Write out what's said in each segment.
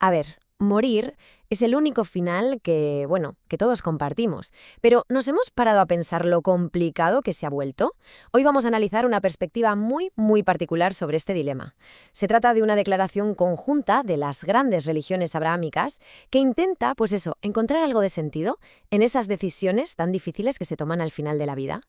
A ver, morir es el único final que, bueno, que todos compartimos. Pero ¿nos hemos parado a pensar lo complicado que se ha vuelto? Hoy vamos a analizar una perspectiva muy particular sobre este dilema. Se trata de una declaración conjunta de las grandes religiones abrahámicas que intenta, pues eso, encontrar algo de sentido en esas decisiones tan difíciles que se toman al final de la vida.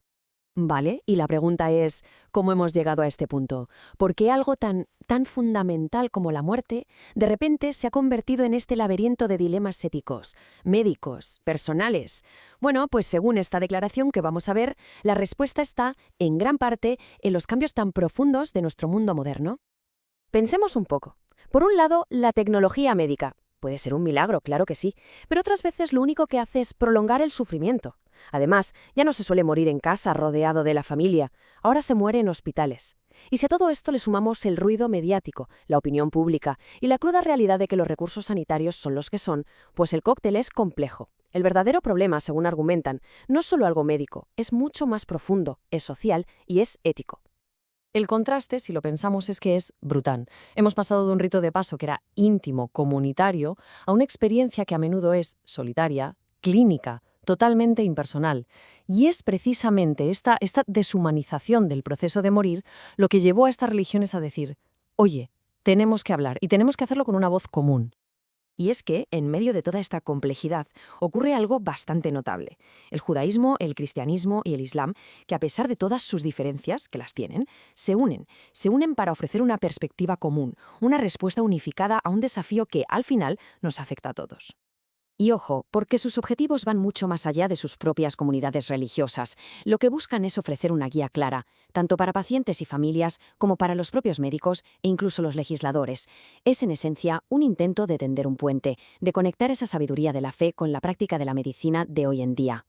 Vale, y la pregunta es, ¿cómo hemos llegado a este punto? ¿Por qué algo tan fundamental como la muerte de repente se ha convertido en este laberinto de dilemas éticos, médicos, personales? Bueno, pues según esta declaración que vamos a ver, la respuesta está, en gran parte, en los cambios tan profundos de nuestro mundo moderno. Pensemos un poco. Por un lado, la tecnología médica. Puede ser un milagro, claro que sí, pero otras veces lo único que hace es prolongar el sufrimiento. Además, ya no se suele morir en casa rodeado de la familia, ahora se muere en hospitales. Y si a todo esto le sumamos el ruido mediático, la opinión pública y la cruda realidad de que los recursos sanitarios son los que son, pues el cóctel es complejo. El verdadero problema, según argumentan, no es solo algo médico, es mucho más profundo, es social y es ético. El contraste, si lo pensamos, es que es brutal. Hemos pasado de un rito de paso que era íntimo, comunitario, a una experiencia que a menudo es solitaria, clínica, totalmente impersonal. Y es precisamente esta deshumanización del proceso de morir lo que llevó a estas religiones a decir, oye, tenemos que hablar y tenemos que hacerlo con una voz común. Y es que, en medio de toda esta complejidad, ocurre algo bastante notable. El judaísmo, el cristianismo y el islam, que a pesar de todas sus diferencias, que las tienen, se unen para ofrecer una perspectiva común, una respuesta unificada a un desafío que, al final, nos afecta a todos. Y ojo, porque sus objetivos van mucho más allá de sus propias comunidades religiosas. Lo que buscan es ofrecer una guía clara, tanto para pacientes y familias como para los propios médicos e incluso los legisladores. Es en esencia un intento de tender un puente, de conectar esa sabiduría de la fe con la práctica de la medicina de hoy en día.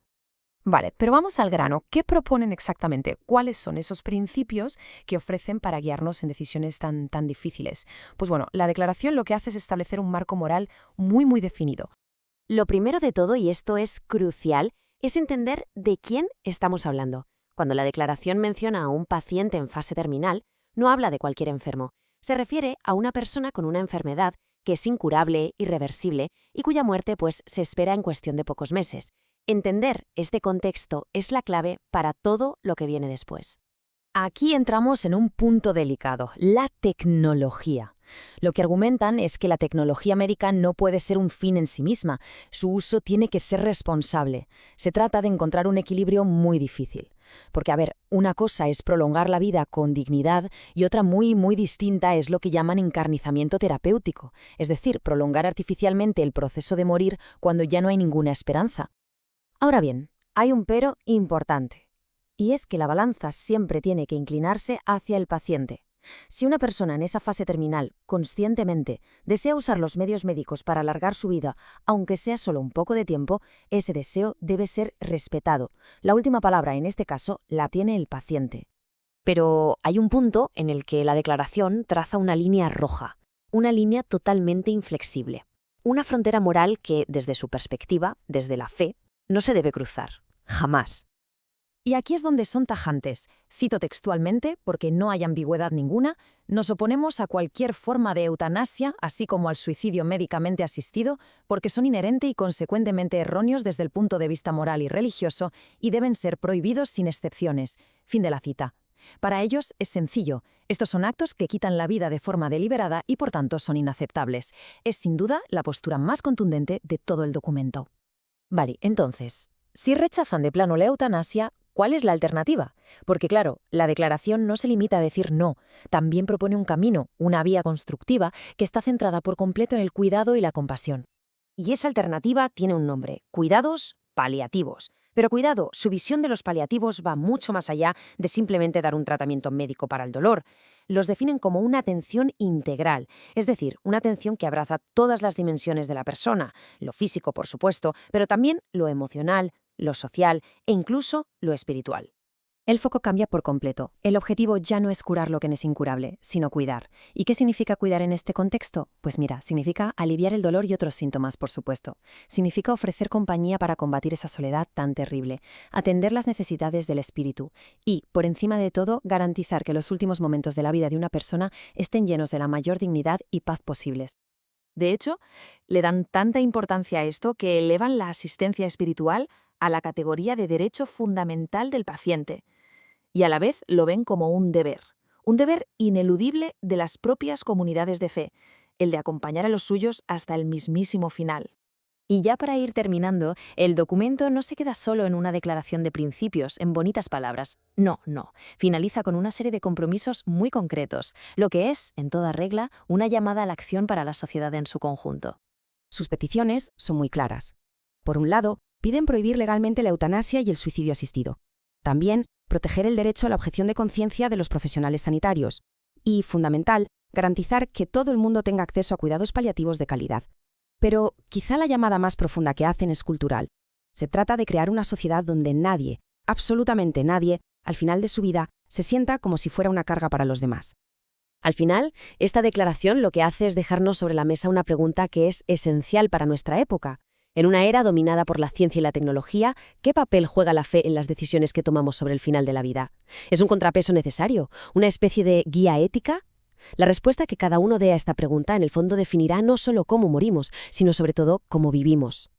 Vale, pero vamos al grano. ¿Qué proponen exactamente? ¿Cuáles son esos principios que ofrecen para guiarnos en decisiones tan difíciles? Pues bueno, la declaración lo que hace es establecer un marco moral muy definido. Lo primero de todo, y esto es crucial, es entender de quién estamos hablando. Cuando la declaración menciona a un paciente en fase terminal, no habla de cualquier enfermo. Se refiere a una persona con una enfermedad que es incurable, irreversible y cuya muerte pues se espera en cuestión de pocos meses. Entender este contexto es la clave para todo lo que viene después. Aquí entramos en un punto delicado, la tecnología. Lo que argumentan es que la tecnología médica no puede ser un fin en sí misma, su uso tiene que ser responsable. Se trata de encontrar un equilibrio muy difícil. Porque, a ver, una cosa es prolongar la vida con dignidad y otra muy distinta es lo que llaman encarnizamiento terapéutico, es decir, prolongar artificialmente el proceso de morir cuando ya no hay ninguna esperanza. Ahora bien, hay un pero importante. Y es que la balanza siempre tiene que inclinarse hacia el paciente. Si una persona en esa fase terminal, conscientemente, desea usar los medios médicos para alargar su vida, aunque sea solo un poco de tiempo, ese deseo debe ser respetado. La última palabra en este caso la tiene el paciente. Pero hay un punto en el que la declaración traza una línea roja, una línea totalmente inflexible. Una frontera moral que, desde su perspectiva, desde la fe, no se debe cruzar. Jamás. Y aquí es donde son tajantes. Cito textualmente, porque no hay ambigüedad ninguna, nos oponemos a cualquier forma de eutanasia, así como al suicidio médicamente asistido, porque son inherente y consecuentemente erróneos desde el punto de vista moral y religioso y deben ser prohibidos sin excepciones. Fin de la cita. Para ellos es sencillo. Estos son actos que quitan la vida de forma deliberada y por tanto son inaceptables. Es sin duda la postura más contundente de todo el documento. Vale, entonces, si rechazan de plano la eutanasia, ¿cuál es la alternativa? Porque claro, la declaración no se limita a decir no, también propone un camino, una vía constructiva que está centrada por completo en el cuidado y la compasión. Y esa alternativa tiene un nombre: cuidados paliativos. Pero cuidado, su visión de los paliativos va mucho más allá de simplemente dar un tratamiento médico para el dolor. Los definen como una atención integral, es decir, una atención que abraza todas las dimensiones de la persona, lo físico, por supuesto, pero también lo emocional, lo social e incluso lo espiritual. El foco cambia por completo. El objetivo ya no es curar lo que no es incurable, sino cuidar. ¿Y qué significa cuidar en este contexto? Pues mira, significa aliviar el dolor y otros síntomas, por supuesto. Significa ofrecer compañía para combatir esa soledad tan terrible, atender las necesidades del espíritu y, por encima de todo, garantizar que los últimos momentos de la vida de una persona estén llenos de la mayor dignidad y paz posibles. De hecho, le dan tanta importancia a esto que elevan la asistencia espiritual a la categoría de derecho fundamental del paciente. Y a la vez lo ven como un deber ineludible de las propias comunidades de fe, el de acompañar a los suyos hasta el mismísimo final. Y ya para ir terminando, el documento no se queda solo en una declaración de principios, en bonitas palabras. No. Finaliza con una serie de compromisos muy concretos, lo que es, en toda regla, una llamada a la acción para la sociedad en su conjunto. Sus peticiones son muy claras. Por un lado, piden prohibir legalmente la eutanasia y el suicidio asistido. También, proteger el derecho a la objeción de conciencia de los profesionales sanitarios. Y, fundamental, garantizar que todo el mundo tenga acceso a cuidados paliativos de calidad. Pero quizá la llamada más profunda que hacen es cultural. Se trata de crear una sociedad donde nadie, absolutamente nadie, al final de su vida, se sienta como si fuera una carga para los demás. Al final, esta declaración lo que hace es dejarnos sobre la mesa una pregunta que es esencial para nuestra época. En una era dominada por la ciencia y la tecnología, ¿qué papel juega la fe en las decisiones que tomamos sobre el final de la vida? ¿Es un contrapeso necesario? ¿Una especie de guía ética? La respuesta que cada uno dé a esta pregunta en el fondo definirá no solo cómo morimos, sino sobre todo cómo vivimos.